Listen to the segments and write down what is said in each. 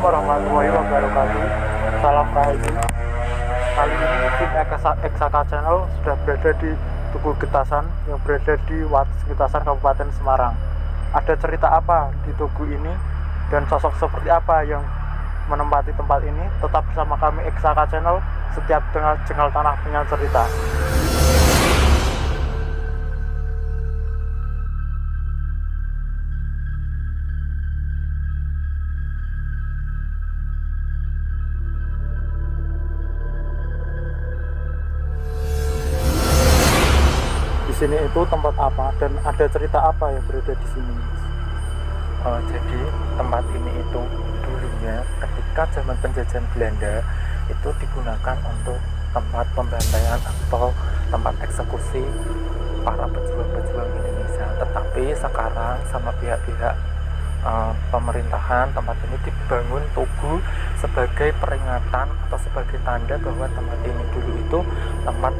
warahmatullahi wabarakatuh. Salam Rahayu. Kali ini tim Eksaka Channel sudah berada di Tugu Getasan yang berada di Wates Getasan Kabupaten Semarang. Ada cerita apa di Tugu ini dan sosok seperti apa yang menempati tempat ini? Tetap bersama kami Eksaka Channel, setiap jengkal tanah punya cerita. Di sini itu tempat apa dan ada cerita apa yang berada di sini? Jadi tempat ini itu dulunya ketika zaman penjajahan Belanda itu digunakan untuk tempat pembantaian atau tempat eksekusi para pejuang-pejuang Indonesia. Tetapi sekarang sama pihak-pihak pemerintahan, tempat ini dibangun tugu sebagai peringatan atau sebagai tanda bahwa tempat ini dulu itu tempat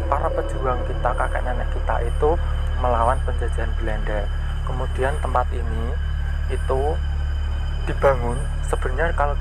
para pejuang kita, kakek nenek kita itu melawan penjajahan Belanda. Kemudian tempat ini itu dibangun, sebenarnya kalau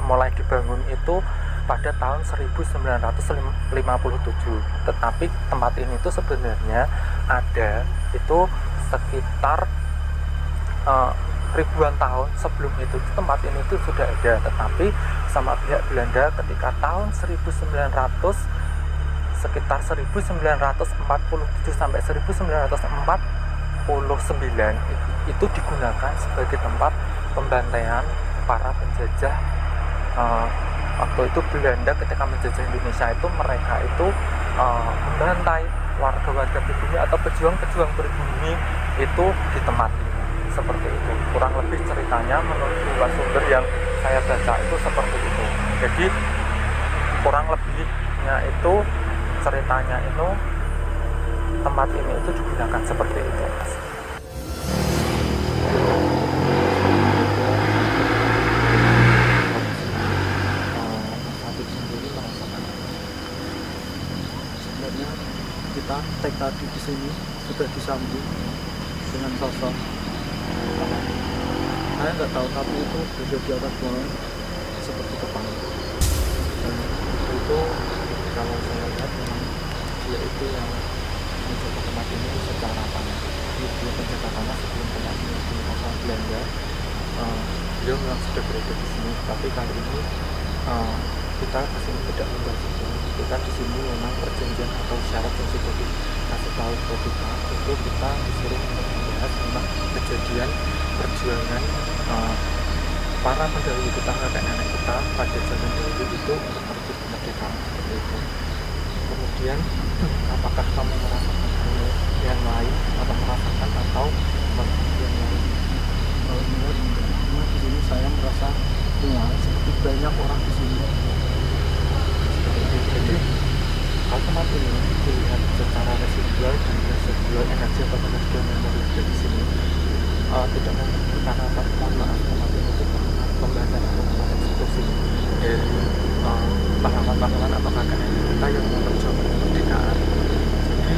mulai dibangun itu pada tahun 1957. Tetapi tempat ini itu sebenarnya ada itu sekitar ribuan tahun sebelum itu tempat ini itu sudah ada, tetapi sama pihak Belanda ketika tahun 1947 sampai 1949 itu digunakan sebagai tempat pembantaian para penjajah. Waktu itu Belanda ketika menjajah Indonesia itu mereka itu membantai warga-warga pribumi atau pejuang-pejuang pribumi itu di tempat ini. Seperti itu kurang lebih ceritanya menurut dua sumber yang saya baca itu seperti itu. Jadi kurang lebihnya itu ceritanya itu tempat ini itu digunakan seperti itu, Mas. Sebenarnya kita cek tadi di sini sudah disambung dengan sosok, saya nggak tahu, tapi itu berada di atas pohon seperti kepala. Dan itu kalau saya lihat memang dia itu yang menjaga tempat ini secara tanah. Dia penjaga tanah sebelum tempat ini dikuasai Belanda. Beliau memang sudah berada di sini, tapi kali ini kita kesini tidak membahas itu. Kita di sini memang perjanjian atau syarat yang sudah dikasih tahu ke kita, itu kita disuruh untuk membahas tentang kejadian perjuangan para pendahulu kita, kakek nenek kita pada zaman dahulu itu untuk merebut kemerdekaan seperti itu. Kemudian apakah kamu merasakan hal yang lain atau merasakan atau yang lain? Kalau melihat cuma di sini saya merasa mual seperti banyak orang di sini. Jadi hal tempat ini dilihat secara residual dan residual energi atau residual memori dari di sini tidak membutuhkan apa, mohon maaf, tempat ini itu pembahasan atau tempat eksekusi dari pahlawan-pahlawan atau kakek nenek kita yang memperjuangkan kemerdekaan. Jadi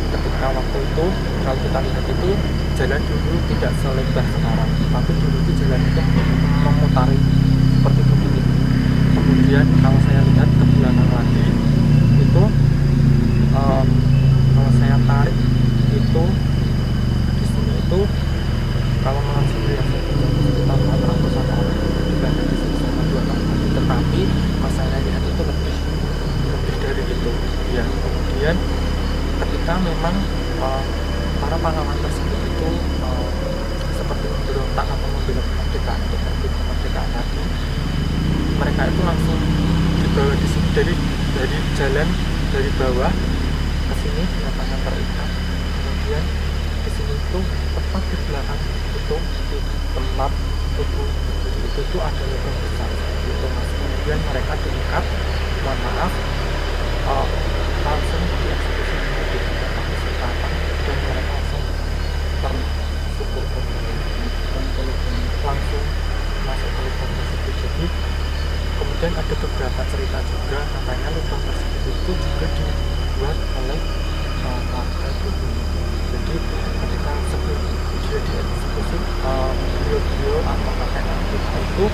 ketika waktu itu kalau kita lihat itu jalan dulu tidak selebar sekarang, tapi dulu itu jalan itu memutari seperti begini. Kemudian kalau saya lihat ke belakang lagi itu kalau saya tarik itu di sini itu kalau melansir yang sekitar 400-an orang dibanding di sini sama 2 tahun lagi, tetapi kalau saya lihat itu lebih dari itu ya. Kemudian ketika memang para pahlawan tersebut itu seperti memberontak atau membela kemerdekaan untuk merebut kemerdekaan lagi, mereka itu langsung dibawa di sini dari jalan dari bawah ke sini dengan tangan terikat. Kemudian di sini itu tepat di belakang itu di tempat tubuh itu ada lubang besar gitu, Mas. Kemudian mereka diikat, mohon maaf, langsung dieksekusi di tempat kesempatan dan mereka langsung tersukur langsung masuk ke lubang tersebut. Jadi kemudian ada beberapa cerita juga, katanya lubang tersebut itu juga dibuat oleh warga pribumi. Jadi ketika sebelum dia dieksekusi, beliau atau kakek nenek kita itu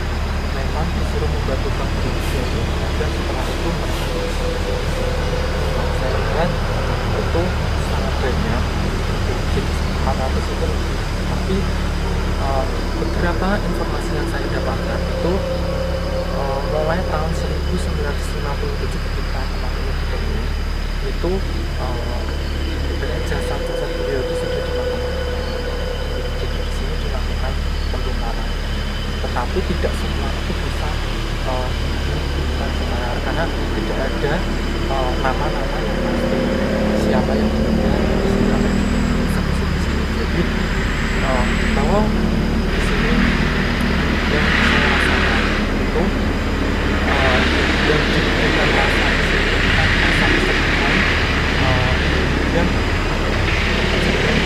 800 itu lebih. Tapi beberapa informasi yang saya dapatkan itu mulai tahun 1957 ketika tempat ini dibangun itu jasa-jasa beliau itu sudah dilakukan. Jadi di sini dilakukan pembongkaran, tetapi tidak semua itu bisa dilakukan secara, karena tidak ada nama-nama yang pasti siapa yang benar-benar disebutkan di sini. Jadi bahwa di sini yang saya rasakan itu yang diberikan rasa di sini bukan rasa kesenangan yang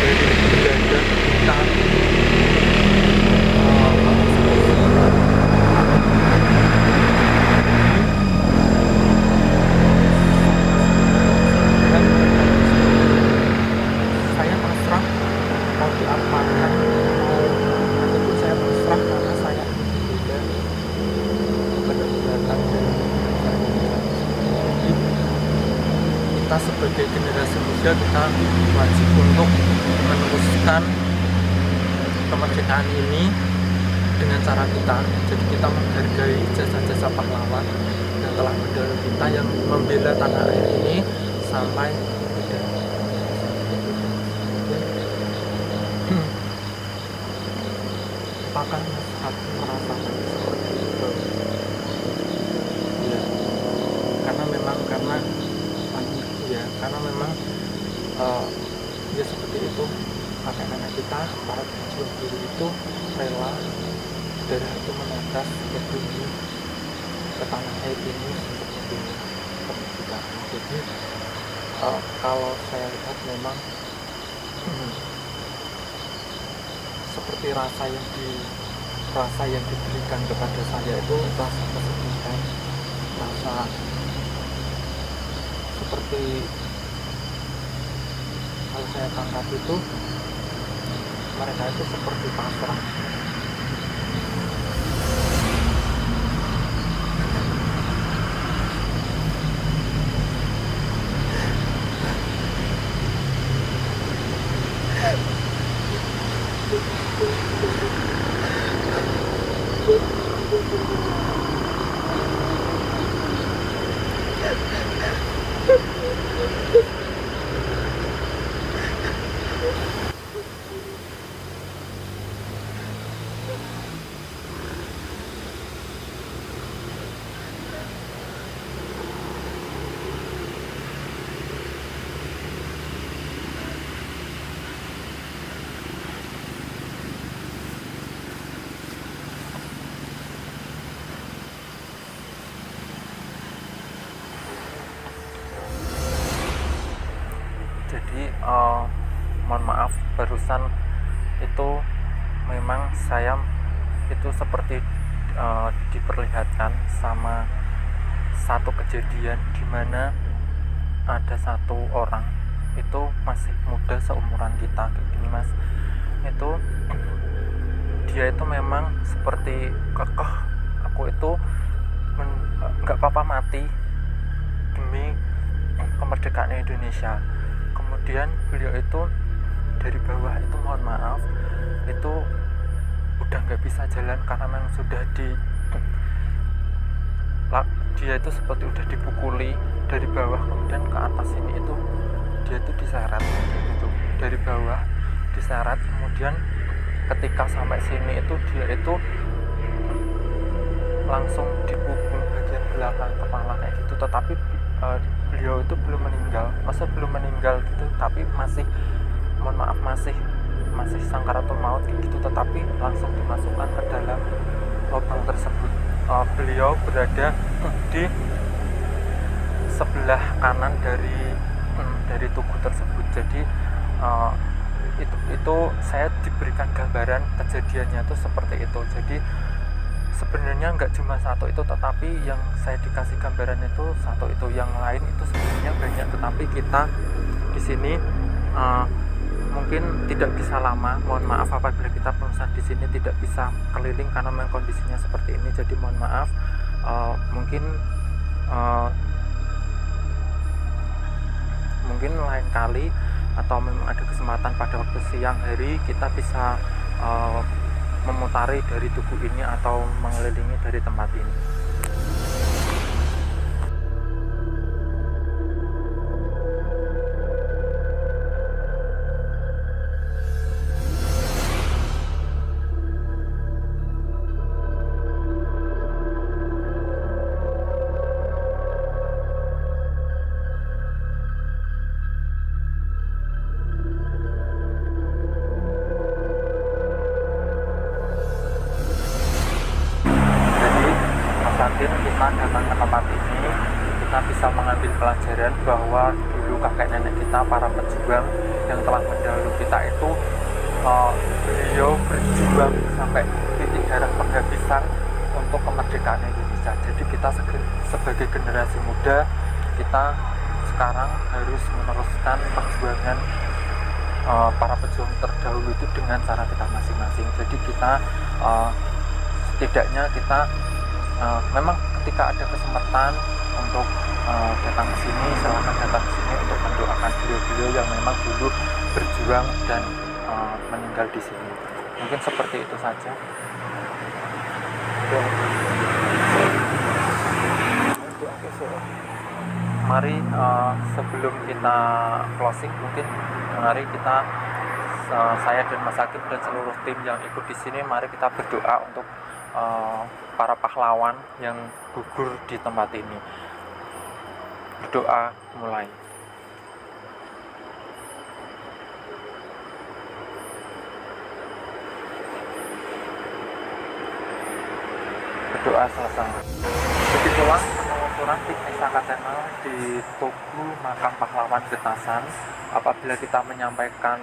dari Belanda kita saya pasrah mau diapakan, ataupun saya pasrah karena saya ingin berbeda kepada pendatang. Jadi kita sebagai generasi muda kita wajib untuk meneruskan kemerdekaan ini dengan cara kita. Jadi kita menghargai jasa-jasa pahlawan yang telah mendahului kita, yang membela tanah air ini sampai tidak. Apakah Mas merasakan seperti itu? Ya, karena memang ya seperti itu. Kakek nenek kita, para pejuang dulu itu rela darah itu menetes ke bumi, ke tanah air ini untuk membela kemerdekaan. Jadi kalau saya lihat memang seperti rasa yang diberikan kepada saya itu rasa kesedihan, rasa seperti kalau saya tangkap itu mereka itu seperti pasrah. Jadi mohon maaf, barusan itu memang saya itu seperti diperlihatkan sama satu kejadian di mana ada satu orang itu masih muda seumuran kita kayak gini Mas. Itu dia itu memang seperti kekeh, aku itu nggak apa-apa mati demi kemerdekaan Indonesia. Kemudian beliau itu dari bawah itu mohon maaf itu udah nggak bisa jalan karena memang sudah dia itu seperti udah dipukuli dari bawah, kemudian ke atas ini itu dia itu diseret gitu, dari bawah diseret, kemudian ketika sampai sini itu dia itu langsung dipukul bagian belakang kepala kayak gitu. Tetapi beliau itu belum meninggal gitu, tapi masih mohon maaf masih sangkaratul maut kayak gitu, tetapi langsung dimasukkan ke dalam lubang tersebut. Beliau berada di sebelah kanan dari tubuh tersebut. Jadi itu saya diberikan gambaran kejadiannya itu seperti itu. Jadi sebenarnya nggak cuma satu itu, tetapi yang saya dikasih gambaran itu satu itu, yang lain itu sebenarnya banyak, tetapi kita di sini mungkin tidak bisa lama. Mohon maaf apabila kita perusahaan di sini tidak bisa keliling karena memang kondisinya seperti ini. Jadi mohon maaf, mungkin lain kali atau memang ada kesempatan kesempatan pada waktu siang hari kita bisa memutari dari tugu ini atau mengelilingi dari tempat ini. Kita datang ke tempat ini, kita bisa mengambil pelajaran bahwa dulu kakek nenek kita, para pejuang yang telah mendahului kita itu, beliau berjuang sampai titik darah penghabisan untuk kemerdekaan Indonesia. Jadi kita sebagai generasi muda, kita sekarang harus meneruskan perjuangan para pejuang terdahulu itu dengan cara kita masing-masing. Jadi kita setidaknya kita memang ketika ada kesempatan untuk datang ke sini, silahkan datang ke sini untuk mendoakan beliau-beliau yang memang dulu berjuang dan meninggal di sini. Mungkin seperti itu saja. Mari sebelum kita closing, mungkin mari kita saya dan Mas Hakim dan seluruh tim yang ikut di sini, mari kita berdoa untuk para pahlawan yang gugur di tempat ini. Berdoa mulai. Berdoa selesai. Begitulah penelusuran tim Eksaka Channel di Tugu Makam Pahlawan Getasan. Apabila kita menyampaikan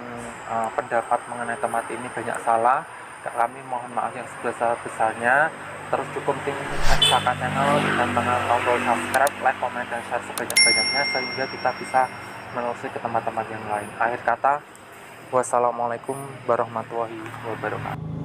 pendapat mengenai tempat ini banyak salah, kami mohon maaf yang sebesar-besarnya. Terus dukung tim Eksaka Channel dengan tekan tombol subscribe, like, komen, dan share sebanyak-banyaknya sehingga kita bisa menelusuri ke tempat-tempat yang lain. Akhir kata, wassalamualaikum warahmatullahi wabarakatuh.